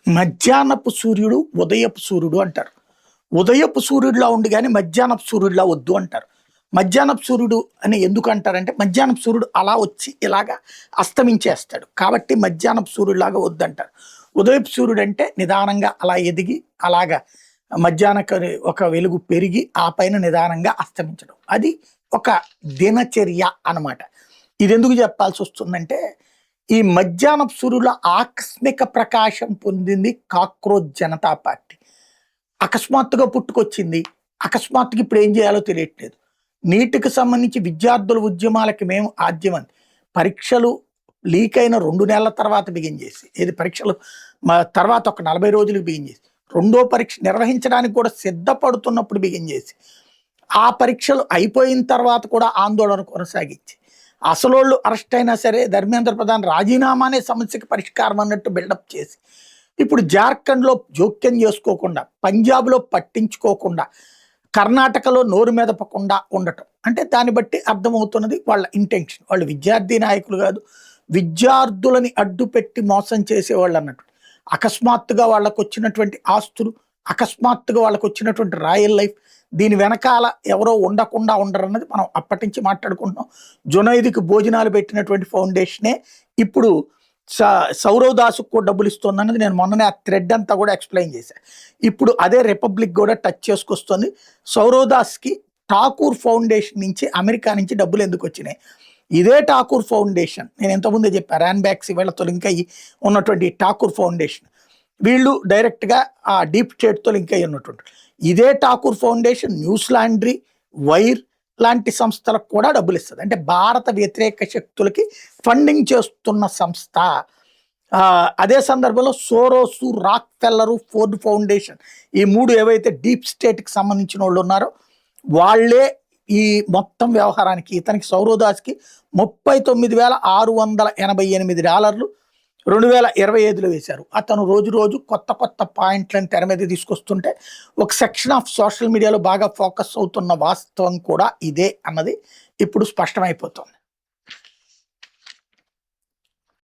మధ్యాహ్నపు సూర్యుడు ఉదయపు సూర్యుడు అంటారు. ఉదయపు సూర్యుడిలా ఉండి గాని మధ్యాహ్నపు సూర్యుడిలా వద్దు అంటారు. మధ్యాహ్నపు సూర్యుడు అని ఎందుకు అంటారంటే మధ్యాహ్నపు సూర్యుడు అలా వచ్చి ఇలాగా అస్తమించేస్తాడు. కాబట్టి మధ్యాహ్నపు సూర్యుడిలాగా వద్దంటారు. ఉదయపు సూర్యుడు అంటే నిదానంగా అలా ఎదిగి అలాగా ఒక వెలుగు పెరిగి ఆ పైన నిదానంగా అస్తమించడం. అది ఒక దినచర్య అన్నమాట. ఇదెందుకు చెప్పాల్సి వస్తుందంటే ఈ మధ్యాహ్నపు సూర్యుల ఆకస్మిక ప్రకాశం పొందింది కాక్రోచ్ జనతా పార్టీ. అకస్మాత్తుగా పుట్టుకొచ్చింది. అకస్మాత్తుగా ఇప్పుడు ఏం చేయాలో తెలియట్లేదు. నీటికి సంబంధించి విద్యార్థుల ఉద్యమాలకి మేము ఆద్యమంది. పరీక్షలు లీక్ అయిన 2 నెలల తర్వాత బిగిన్ చేసి, ఏది పరీక్షలు తర్వాత ఒక 40 రోజులకు బిగిన్ చేసి, రెండో పరీక్ష నిర్వహించడానికి కూడా సిద్ధపడుతున్నప్పుడు బిగిన్ చేసి, ఆ పరీక్షలు అయిపోయిన తర్వాత కూడా ఆందోళన కొనసాగించి, అసలోళ్ళు అరెస్ట్ అయినా సరే ధర్మేంద్ర ప్రధాన్ రాజీనామానే సమస్యకి పరిష్కారం అన్నట్టు బిల్డప్ చేసి, ఇప్పుడు జార్ఖండ్లో జోక్యం చేసుకోకుండా, పంజాబ్లో పట్టించుకోకుండా, కర్ణాటకలో నోరు మెదపకుండా ఉండటం. అంటే దాన్ని బట్టి అర్థమవుతున్నది వాళ్ళ ఇంటెన్షన్. వాళ్ళు విద్యార్థి నాయకులు కాదు, విద్యార్థులని అడ్డుపెట్టి మోసం చేసేవాళ్ళు అన్నట్టు. అకస్మాత్తుగా వాళ్ళకు వచ్చినటువంటి ఆస్తులు, అకస్మాత్తుగా వాళ్ళకు వచ్చినటువంటి రాయల్ లైఫ్, దీని వెనకాల ఎవరో ఉండకుండా ఉండరన్నది మనం అప్పటి నుంచి మాట్లాడుకుంటున్నాం. జునైద్కి భోజనాలు పెట్టినటువంటి ఫౌండేషనే ఇప్పుడు సౌరవ్ దాస్కు కూడా డబ్బులు ఇస్తుంది అన్నది నేను మొన్ననే ఆ థ్రెడ్ అంతా కూడా ఎక్స్ప్లెయిన్ చేశాను. ఇప్పుడు అదే రిపబ్లిక్ కూడా టచ్ చేసుకొస్తుంది. సౌరవ్ దాస్కి ఠాకూర్ ఫౌండేషన్ నుంచి అమెరికా నుంచి డబ్బులు ఎందుకు వచ్చినాయి? ఇదే ఠాకూర్ ఫౌండేషన్, నేను ఎంతముందే చెప్పాను, ర్యాన్ బ్యాక్స్ వీళ్ళతో లింక్ అయ్యి ఉన్నటువంటి ఠాకూర్ ఫౌండేషన్, వీళ్ళు డైరెక్ట్గా ఆ డీప్ స్టేట్తో లింక్ అయ్యి ఉన్నటువంటి ఇదే Thakur foundation news laundry, wire లాంటి సంస్థలకు కూడా డబ్బులు ఇస్తుంది. అంటే భారత వ్యతిరేక శక్తులకి ఫండింగ్ చేస్తున్న సంస్థ. అదే సందర్భంలో సోరోసు, రాక్ ఫెల్లరు, ఫోర్డ్ ఫౌండేషన్, ఈ 3 ఏవైతే డీప్ స్టేట్కి సంబంధించిన వాళ్ళు ఉన్నారో వాళ్ళే ఈ మొత్తం వ్యవహారానికి ఇతనికి సౌరవ్ దాస్కి $39,688 2025లో వేశారు. అతను రోజు రోజు కొత్త కొత్త పాయింట్లను తెర మీద తీసుకొస్తుంటే ఒక సెక్షన్ ఆఫ్ సోషల్ మీడియాలో బాగా ఫోకస్ అవుతున్న వాస్తవం కూడా ఇదే అన్నది ఇప్పుడు స్పష్టమైపోతుంది.